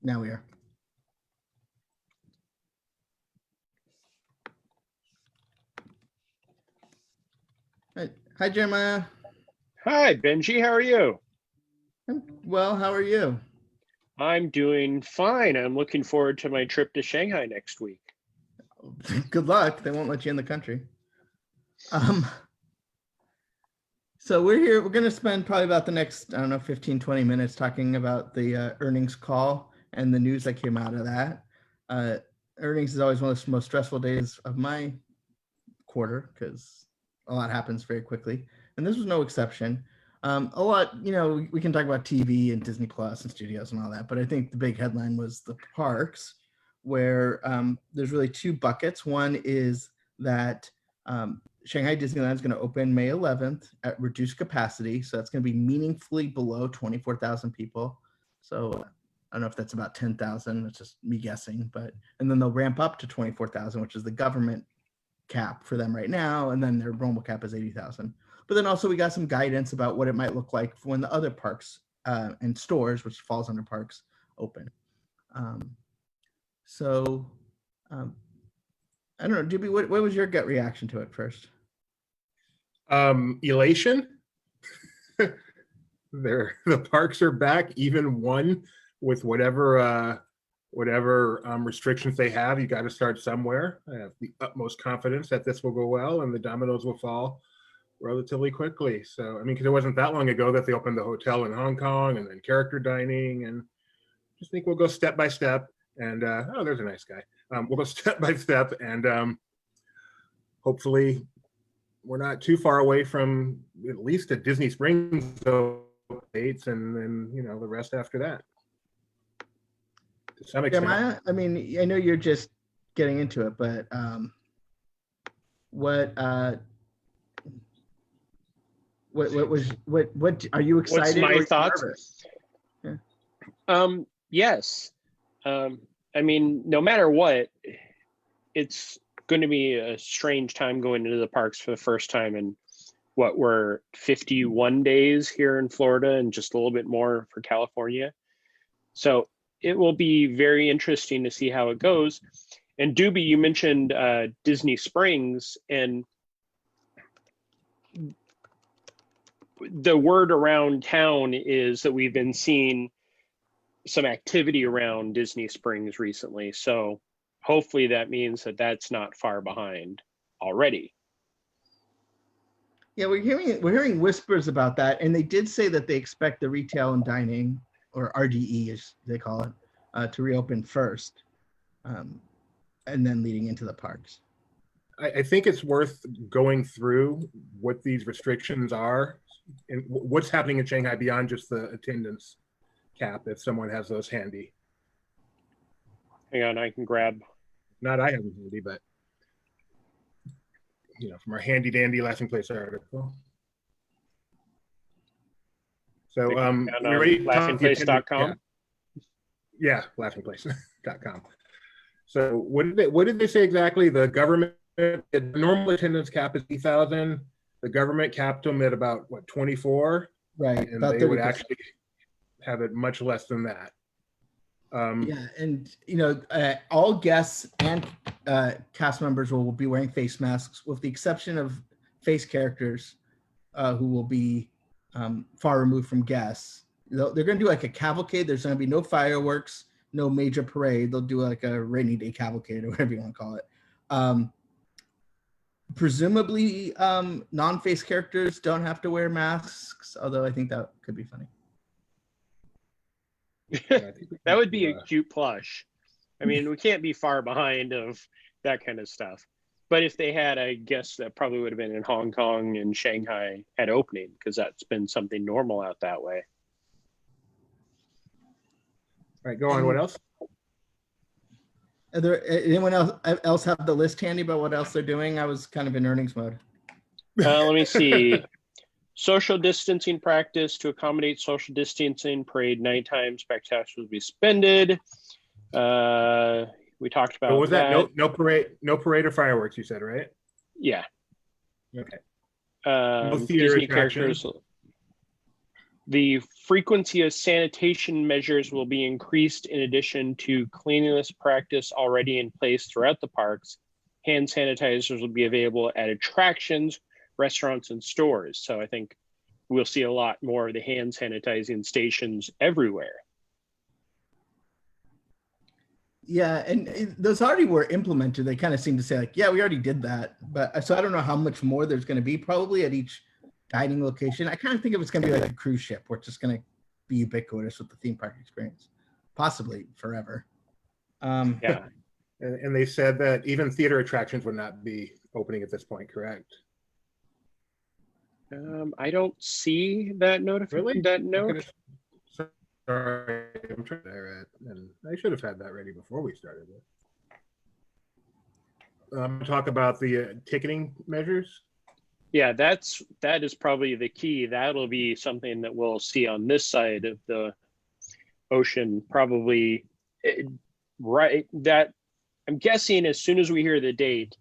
Now we are. Hi, Jeremiah. Hi, Benji. How are you? Well, how are you? I'm doing fine. I'm looking forward to my trip to Shanghai next week. Good luck. They won't let you in the country. So we're here. We're going to spend probably about the next, 15, 20 minutes talking about the earnings call and the news that came out of that. Earnings is always one of the most stressful days of my quarter because a lot happens very quickly. And this was no exception. A lot, we can talk about TV and Disney Plus and studios and all that, but I think the big headline was the parks, where there's really two buckets. One is that Shanghai Disneyland is going to open May 11th at reduced capacity. So that's going to be meaningfully below 24,000 people. So I don't know if that's about 10,000. It's just me guessing, and then they'll ramp up to 24,000, which is the government cap for them right now. And then their normal cap is 80,000. But then also we got some guidance about what it might look like when the other parks and stores, which falls under parks, open. I don't know, Doobie, what was your gut reaction to it first? Elation. The parks are back, even one with whatever restrictions they have. You got to start somewhere. I have the utmost confidence that this will go well and the dominoes will fall relatively quickly. So, because it wasn't that long ago that they opened the hotel in Hong Kong and then character dining, and just think we'll go step by step. And there's a nice guy. We'll go step by step, and hopefully we're not too far away from at least a Disney Springs dates, and then the rest after that. To some extent. Yeah, I know you're just getting into it, but what are you excited? What's my thoughts? Yeah. Yes. No matter what, it's going to be a strange time going into the parks for the first time in what were 51 days here in Florida and just a little bit more for California. So it will be very interesting to see how it goes. And Doobie, you mentioned Disney Springs, and the word around town is that we've been seeing some activity around Disney Springs recently. So hopefully that means that that's not far behind already. Yeah, we're hearing whispers about that, and they did say that they expect the retail and dining, or RDE as they call it, to reopen first, and then leading into the parks. I think it's worth going through what these restrictions are and what's happening in Shanghai beyond just the attendance cap, if someone has those handy. Hang on, I can grab. Not I have them handy, but from our handy dandy Laughing Place article. So we're ready to laughingplace.com. Yeah, laughingplace.com. So what did they say exactly? The government, the normal attendance cap is 8,000. The government capped them at about 24, right? And about they 30%. would actually have it much less than that. Yeah, and all guests and cast members will be wearing face masks, with the exception of face characters who will be far removed from guests. They're going to do like a cavalcade. There's going to be no fireworks, no major parade. They'll do like a rainy day cavalcade or whatever you want to call it. Presumably, non-face characters don't have to wear masks, although I think that could be funny. That would be a cute plush. We can't be far behind of that kind of stuff. But if they had, I guess that probably would have been in Hong Kong and Shanghai at opening, because that's been something normal out that way. All right, go on. What else? Are there anyone else have the list handy about what else they're doing? I was kind of in earnings mode. Let me see. Social distancing practice to accommodate social distancing. Parade nighttime spectaculars will be suspended. We talked about what was that? No parade or fireworks, you said, right? Yeah. Okay. No Disney characters. The frequency of sanitation measures will be increased in addition to cleanliness practice already in place throughout the parks. Hand sanitizers will be available at attractions, restaurants, and stores. So I think we'll see a lot more of the hand sanitizing stations everywhere. Yeah, and those already were implemented. They kind of seem to say like, yeah, we already did that. But so I don't know how much more there's going to be, probably at each dining location. I kind of think of it's going to be like a cruise ship, where it's just going to be ubiquitous with the theme park experience, possibly forever. Yeah. And they said that even theater attractions would not be opening at this point, correct? I don't see that notification. Really? That note. Sorry, I'm trying to and I should have had that ready before we started it. Talk about the ticketing measures. Yeah, that is probably the key. That'll be something that we'll see on this side of the ocean, probably. Right. That I'm guessing as soon as we hear the date,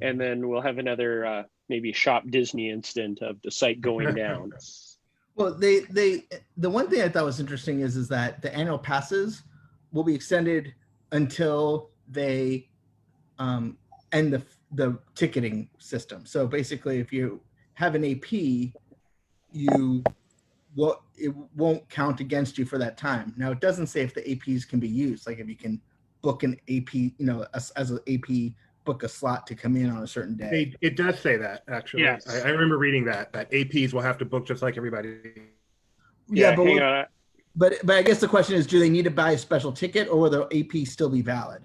and then we'll have another maybe Shop Disney incident of the site going down. Well, the one thing I thought was interesting is that the annual passes will be extended until they end the ticketing system. So basically, if you have an AP, it won't count against you for that time. Now, it doesn't say if the APs can be used, like if you can book an AP, as an AP, book a slot to come in on a certain day. It does say that, actually. Yes. I remember reading that APs will have to book just like everybody. Yeah, but hang on. But I guess the question is, do they need to buy a special ticket, or will the AP still be valid?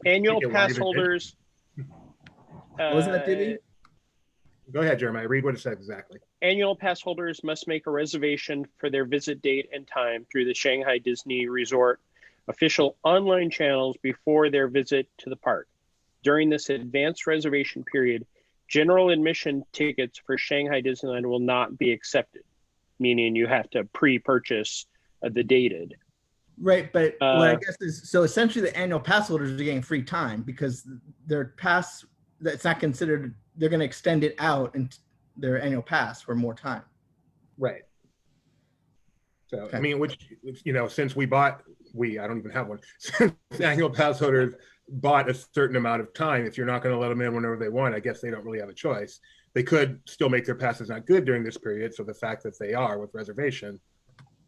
Annual pass holders. Wasn't that Dibby? Go ahead, Jeremiah. Read what it said exactly. Annual pass holders must make a reservation for their visit date and time through the Shanghai Disney Resort official online channels before their visit to the park. During this advanced reservation period, general admission tickets for Shanghai Disneyland will not be accepted, meaning you have to pre-purchase the dated. Right, but what I guess is, so essentially the annual pass holders are getting free time because their pass, that's not considered, they're going to extend it out and their annual pass for more time. Right. So, Okay. I mean, which, since I don't even have one, since annual pass holders bought a certain amount of time, if you're not going to let them in whenever they want, I guess they don't really have a choice. They could still make their passes not good during this period. So the fact that they are with reservation,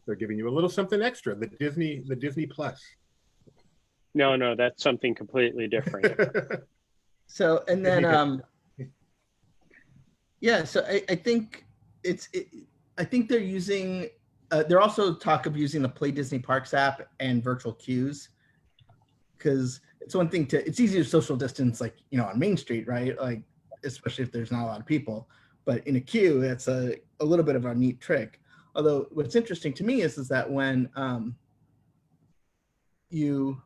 they're giving you a little something extra, the Disney Plus. No, that's something completely different. So, and then, yeah, so I think I think they're using, they're also talk of using the Play Disney Parks app and virtual queues, because it's one thing it's easy to social distance, like, on Main Street, right? Like, especially if there's not a lot of people, but in a queue, it's a little bit of a neat trick. Although what's interesting to me is that when you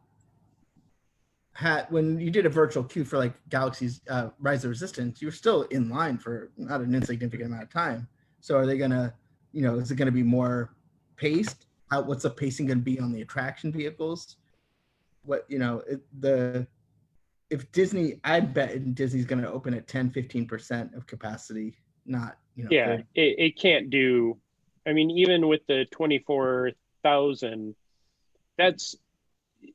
did a virtual queue for like Galaxy's Rise of Resistance, you were still in line for not an insignificant amount of time. So are they gonna, is it gonna be more paced? What's the pacing gonna be on the attraction vehicles? If Disney, I bet Disney's gonna open at 10-15% of capacity, not, Yeah, it can't do. I mean, even with the 24,000, that's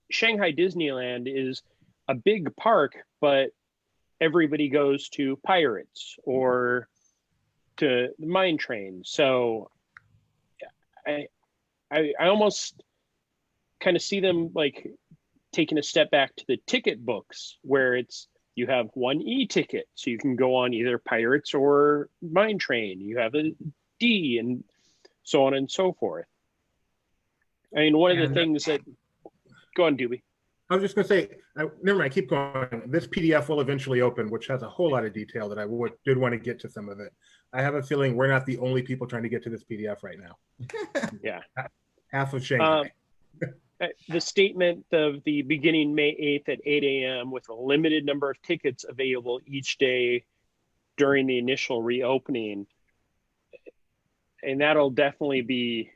Shanghai Disneyland is a big park, but everybody goes to Pirates or to the Mine Train. So I almost kind of see them like taking a step back to the ticket books, where you have one e-ticket, so you can go on either Pirates or Mine Train. You have a D and so on and so forth. I mean, one of the things that, go on, Doobie. I was just going to say, never mind, keep going. This PDF will eventually open, which has a whole lot of detail that I did want to get to some of it. I have a feeling we're not the only people trying to get to this PDF right now. Yeah. Half of Shanghai. The statement of the beginning May 8th at 8 a.m. with a limited number of tickets available each day during the initial reopening. And that'll definitely be,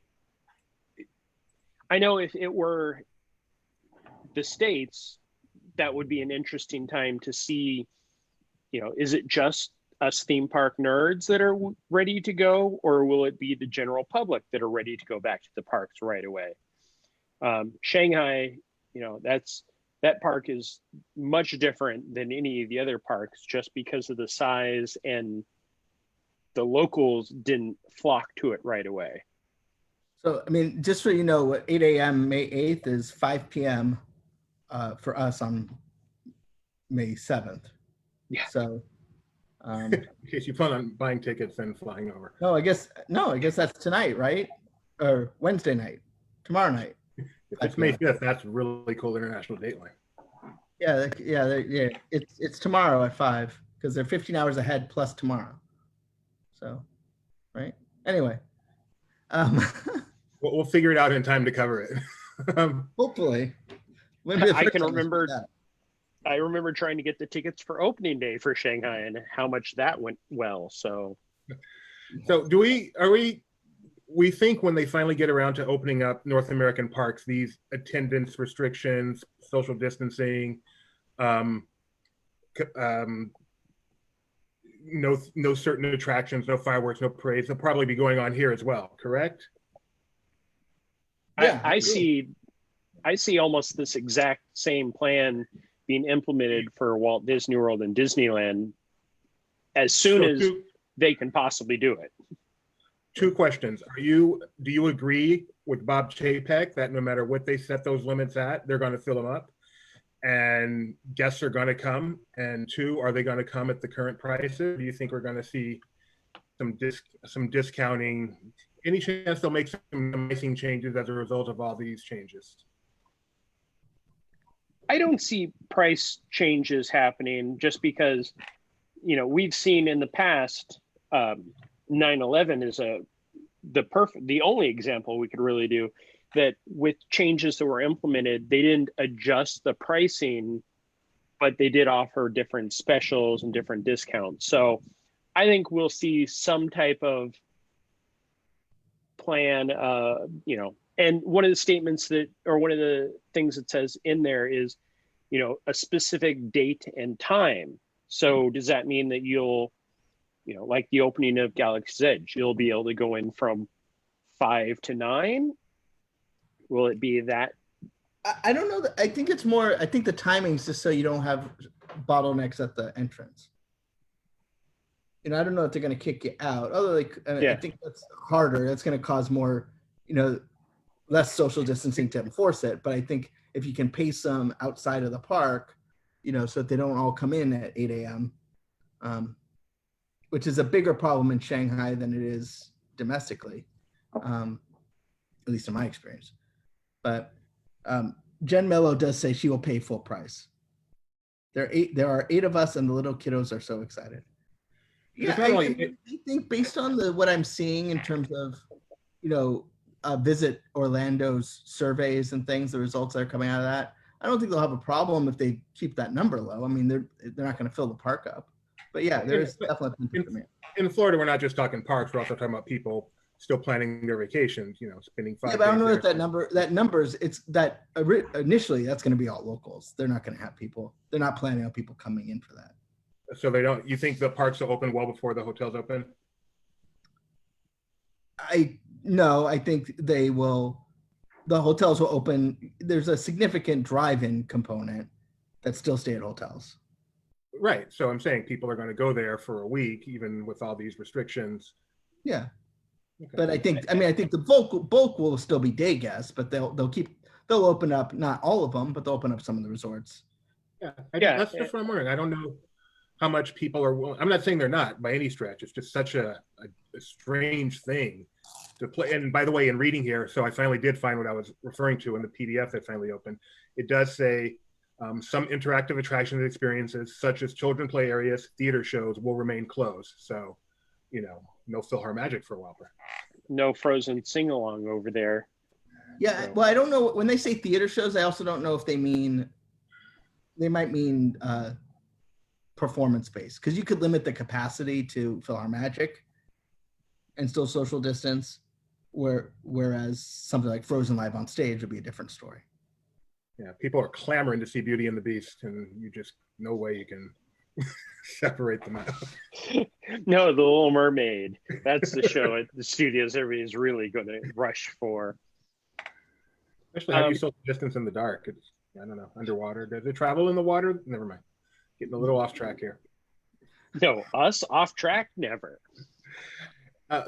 I know if it were the States, that would be an interesting time to see, is it just us theme park nerds that are ready to go, or will it be the general public that are ready to go back to the parks right away? Shanghai, that park is much different than any of the other parks just because of the size, and the locals didn't flock to it right away. So, I mean, just so you know, 8 a.m. May 8th is 5 p.m. For us on May 7th. Yeah. So, In case you plan on buying tickets and flying over. no, I guess that's tonight, right? Or Wednesday night, tomorrow night. If it's May 5th, that's really cool international dateline. Yeah. It's tomorrow at 5 because they're 15 hours ahead plus tomorrow. So, right. Anyway, We'll figure it out in time to cover it. hopefully. I remember trying to get the tickets for opening day for Shanghai and how much that went well. So we think when they finally get around to opening up North American parks, these attendance restrictions, social distancing, no certain attractions, no fireworks, no parades, they'll probably be going on here as well, correct? Yeah, I see almost this exact same plan being implemented for Walt Disney World and Disneyland as soon as they can possibly do it. Two questions. Do you agree with Bob Chapek that no matter what they set those limits at, they're going to fill them up and guests are going to come? And two, are they going to come at the current prices? Do you think we're going to see some discounting? Any chance they'll make some amazing changes as a result of all these changes? I don't see price changes happening just because, we've seen in the past, 9/11 is the only example we could really do that with changes that were implemented, they didn't adjust the pricing, but they did offer different specials and different discounts. So I think we'll see some type of plan, and one of the statements one of the things it says in there is, a specific date and time. So does that mean that you'll, like the opening of Galaxy's Edge, you'll be able to go in from 5 to 9? Will it be that? I don't know. I think it's more, I think the timing's just so you don't have bottlenecks at the entrance. I don't know if they're going to kick you out. I think that's harder. That's going to cause more, less social distancing to enforce it. But I think if you can pace them outside of the park, so that they don't all come in at 8 a.m., which is a bigger problem in Shanghai than it is domestically, at least in my experience. But Jen Mello does say she will pay full price. There are 8 of us, and the little kiddos are so excited. Yeah, I think based on what I'm seeing in terms of, Visit Orlando's surveys and things, the results that are coming out of that, I don't think they'll have a problem if they keep that number low. I mean, they're not going to fill the park up. But yeah, there's definitely demand. In Florida, we're not just talking parks; we're also talking about people still planning their vacations. Spending 5 days. Yeah, but I don't know if that number's it's that initially that's going to be all locals. They're not going to have people. They're not planning on people coming in for that. So they don't. You think the parks will open well before the hotels open? I think they will. The hotels will open. There's a significant drive-in component that still stay at hotels. Right. So I'm saying people are going to go there for a week, even with all these restrictions. Yeah. Okay. But I think the bulk will still be day guests, but they'll open up, not all of them, but they'll open up some of the resorts. Yeah. That's what I'm wondering. I don't know how much people are willing. I'm not saying they're not by any stretch. It's just such a strange thing to play. And by the way, in reading here, so I finally did find what I was referring to in the PDF that finally opened. It does say some interactive attractions and experiences, such as children play areas, theater shows, will remain closed. So, no PhilharMagic for a while. No Frozen sing-along over there. Yeah, well, I don't know. When they say theater shows, I also don't know if they might mean performance-based, because you could limit the capacity to PhilharMagic and still social distance, whereas something like Frozen live on stage would be a different story. Yeah, people are clamoring to see Beauty and the Beast, and you just no way you can Separate them out. No, The Little Mermaid. That's the show at the studios everybody's really going to rush for. Especially how do you social distance in the dark? It's, I don't know, underwater. Does it travel in the water? Never mind. Getting a little off track here. No, us off track? Never.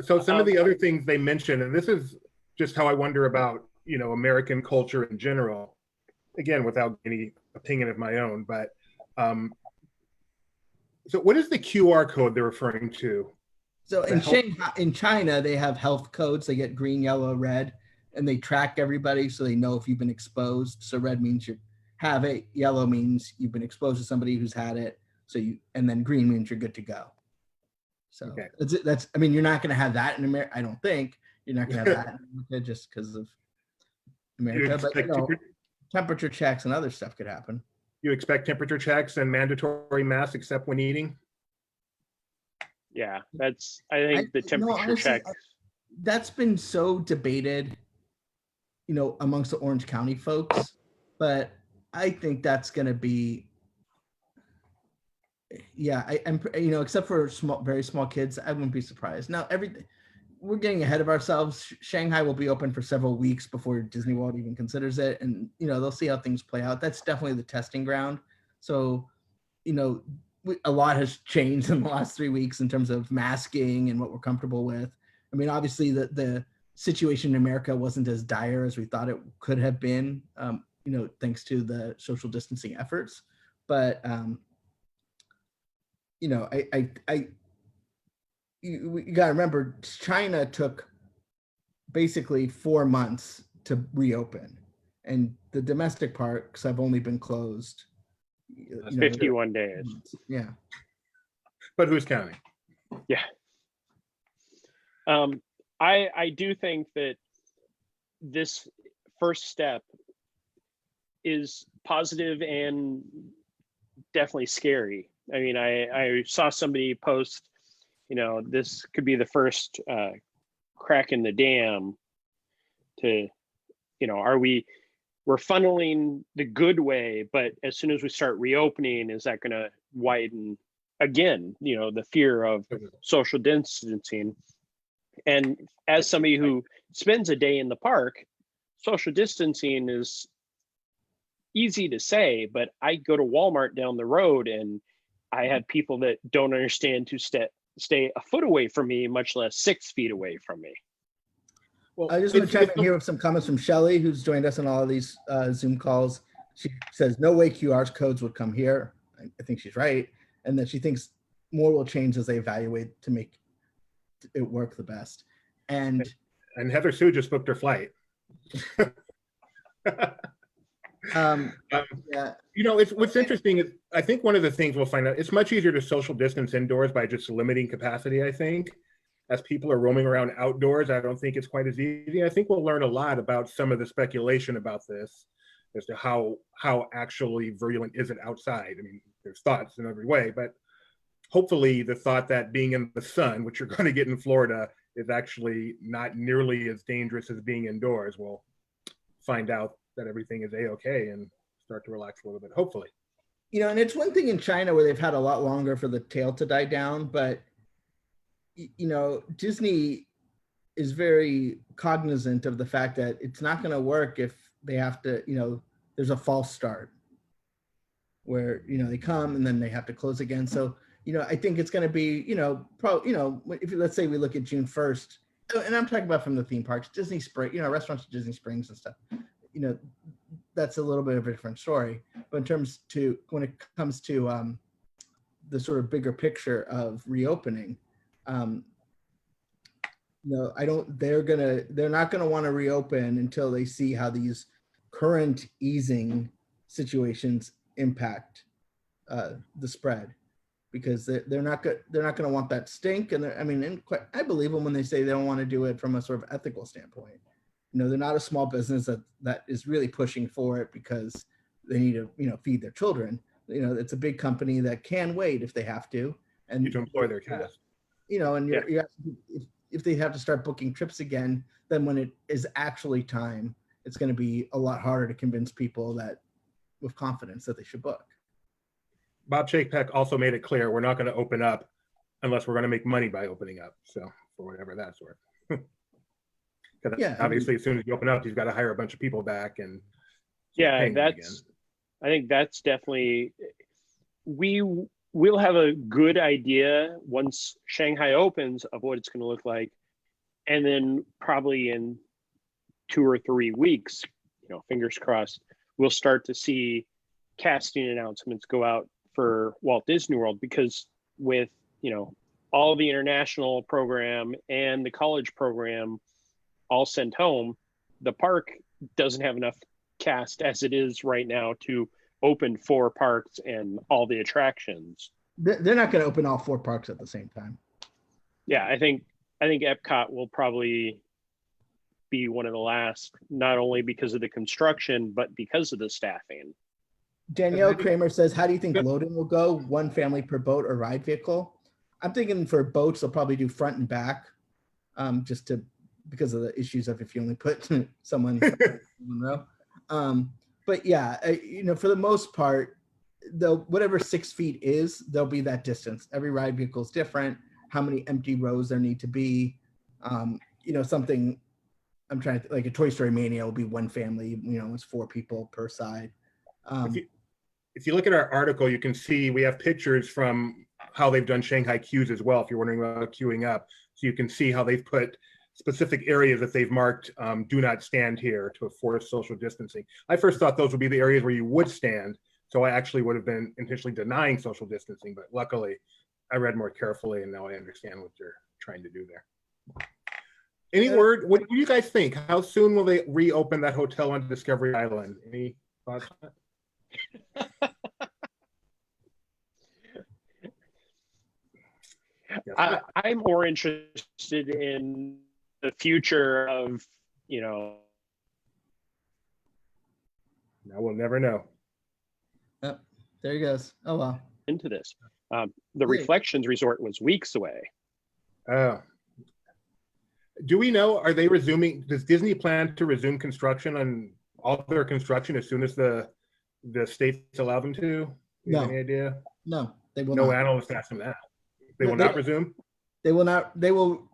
So some of the other things they mentioned, and this is just how I wonder about, you know, American culture in general, again, without any opinion of my own, but so what is the QR code they're referring to? So in Shanghai, in China, they have health codes. They get green, yellow, red, and they track everybody so they know if you've been exposed. So red means you have it, yellow means you've been exposed to somebody who's had it. So you, and then green means you're good to go. So Okay. that's I mean, you're not going to have that in America. I don't think you're not going to have that in America just because of America. But you know, temperature checks and other stuff could happen. You expect temperature checks and mandatory masks except when eating? Yeah, that's, I think the temperature check. That's been so debated, you know, amongst the Orange County folks, but I think that's going to be, yeah, I'm, you know, except for small, very small kids, I wouldn't be surprised. Now, we're getting ahead of ourselves. Shanghai will be open for several weeks before Disney World even considers it. And, you know, they'll see how things play out. That's definitely the testing ground. So, you know, a lot has changed in the last 3 weeks in terms of masking and what we're comfortable with. I mean, obviously the situation in America wasn't as dire as we thought it could have been, you know, thanks to the social distancing efforts. But, you know, you got to remember, China took basically 4 months to reopen, and the domestic parks have only been closed 51 days. Yeah. But who's counting? Yeah. I do think that this first step is positive and definitely scary. I mean, I saw somebody post, you know, this could be the first crack in the dam to, you know, we're funneling the good way, but as soon as we start reopening, is that going to widen again, you know, the fear of social distancing? And as somebody who spends a day in the park, social distancing is easy to say, but I go to Walmart down the road and I have people that don't understand to stay a foot away from me, much less 6 feet away from me. Well, I just want to chime in here with some comments from Shelly, who's joined us on all of these Zoom calls. She says, no way QR codes would come here. I think she's right. And that she thinks more will change as they evaluate to make it work the best. And Heather Sue just booked her flight. yeah. You know, what's interesting is I think one of the things we'll find out, it's much easier to social distance indoors by just limiting capacity, I think. As people are roaming around outdoors, I don't think it's quite as easy. I think we'll learn a lot about some of the speculation about this as to how actually virulent is it outside. I mean, there's thoughts in every way, but hopefully the thought that being in the sun, which you're going to get in Florida, is actually not nearly as dangerous as being indoors. We'll find out that everything is A-okay and start to relax a little bit, hopefully. You know, and it's one thing in China where they've had a lot longer for the tail to die down, but you know, Disney is very cognizant of the fact that it's not going to work if they have to, you know, there's a false start where, you know, they come and then they have to close again. So, you know, I think it's going to be, you know, you know, if let's say we look at June 1st, and I'm talking about from the theme parks, Disney Spring, you know, restaurants, Disney Springs and stuff, you know, that's a little bit of a different story. But in terms to, when it comes to the sort of bigger picture of reopening, no, they're not gonna want to reopen until they see how these current easing situations impact the spread, because they're not going to want that stink. And I mean, I believe them when they say they don't want to do it from a sort of ethical standpoint. You know, they're not a small business that is really pushing for it because they need to, you know, feed their children. You know, it's a big company that can wait if they have to, and to employ their cast. You know, and if they have to start booking trips again, then when it is actually time, it's going to be a lot harder to convince people that with confidence that they should book. Bob Chapek also made it clear we're not going to open up unless we're going to make money by opening up. So for whatever that's worth. Because Yeah, obviously, as soon as you open up, you've got to hire a bunch of people back and Yeah, paying them again. I think that's definitely, we'll have a good idea once Shanghai opens of what it's going to look like. And then probably in 2 or 3 weeks, fingers crossed, we'll start to see casting announcements go out for Walt Disney World, because with, all the international program and the college program all sent home, the park doesn't have enough cast as it is right now to open 4 parks and all the attractions. they're not going to open all 4 parks at the same time. Yeah, I think Epcot will probably be one of the last, not only because of the construction, but because of the staffing. Danielle Kramer says, how do you think loading will go? 1 family per boat or ride vehicle? I'm thinking for boats, they'll probably do front and back, because of the issues of if you only put someone in one row. But yeah, for the most part, whatever 6 feet is, there'll be that distance. Every ride vehicle is different. How many empty rows there need to be. Something I'm trying to, like a Toy Story Mania will be 1 family, it's 4 people per side. If you look at our article, you can see we have pictures from how they've done Shanghai queues as well, if you're wondering about queuing up. So you can see how they've put specific areas that they've marked, do not stand here, to enforce social distancing. I first thought those would be the areas where you would stand. So I actually would have been intentionally denying social distancing, but luckily I read more carefully and now I understand what they're trying to do there. Any word, what do you guys think? How soon will they reopen that hotel on Discovery Island? Any thoughts on that? I'm more interested in the future of, Now we'll never know. Oh, there he goes. Oh, wow. into this. The Reflections Resort was weeks away. Oh. Do we know, are they resuming, does Disney plan to resume construction on all their construction as soon as the states allow them to? No. Any idea? No, they will No not. analyst asked them that. They No, will not resume? They will not. They will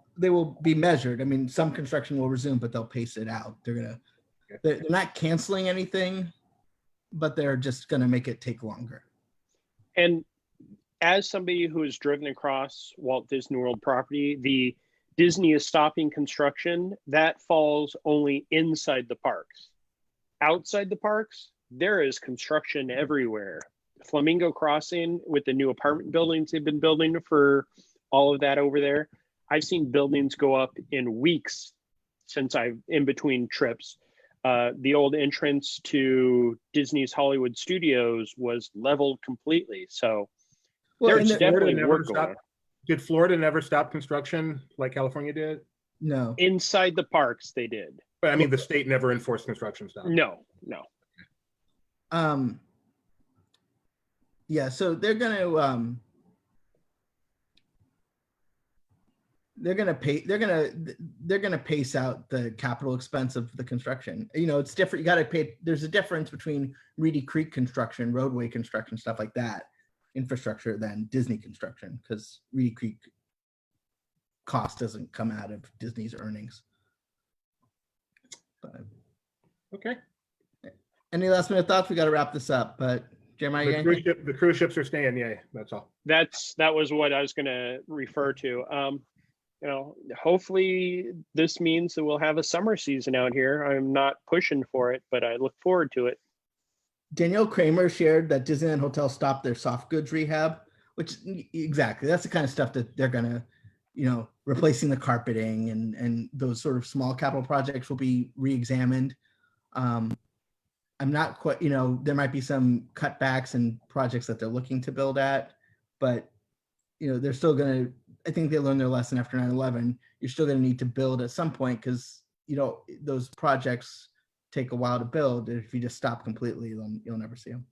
be measured. I mean, some construction will resume, but they'll pace it out. They're not canceling anything, but they're just gonna make it take longer. And as somebody who has driven across Walt Disney World property, the Disney is stopping construction, that falls only inside the parks. Outside the parks, there is construction everywhere. Flamingo Crossing, with the new apartment buildings they've been building for all of that over there, I've seen buildings go up in weeks since I've in between trips. The old entrance to Disney's Hollywood Studios was leveled completely. So there's definitely work going on. Did Florida never stop construction like California did? No. Inside the parks, they did. But I mean, the state never enforced construction stop. No. Yeah, so they're gonna pace out the capital expense of the construction. It's different. You got to pay. There's a difference between Reedy Creek construction, roadway construction, stuff like that, infrastructure, than Disney construction, because Reedy Creek cost doesn't come out of Disney's earnings. But, okay. Any last minute thoughts? We got to wrap this up, but Jeremiah, the cruise ships are staying. Yay, that's all. That was what I was going to refer to. Hopefully this means that we'll have a summer season out here. I'm not pushing for it, but I look forward to it. Danielle Kramer shared that Disneyland Hotel stopped their soft goods rehab, which exactly, that's the kind of stuff that they're gonna, replacing the carpeting and those sort of small capital projects will be re-examined. I'm not quite, there might be some cutbacks and projects that they're looking to build at, but they're still gonna, I think they learned their lesson after 9/11. You're still gonna need to build at some point, because those projects take a while to build. If you just stop completely, then you'll never see them.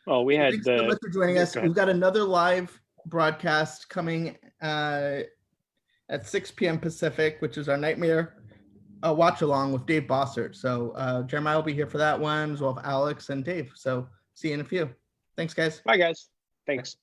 Well, we had Thanks so much for joining us. We've got another live broadcast coming at 6 p.m. Pacific, which is our Nightmare watch along with Dave Bossert. So Jeremiah will be here for that one, as well as Alex and Dave. So see you in a few. Thanks, guys. Bye, guys. Thanks.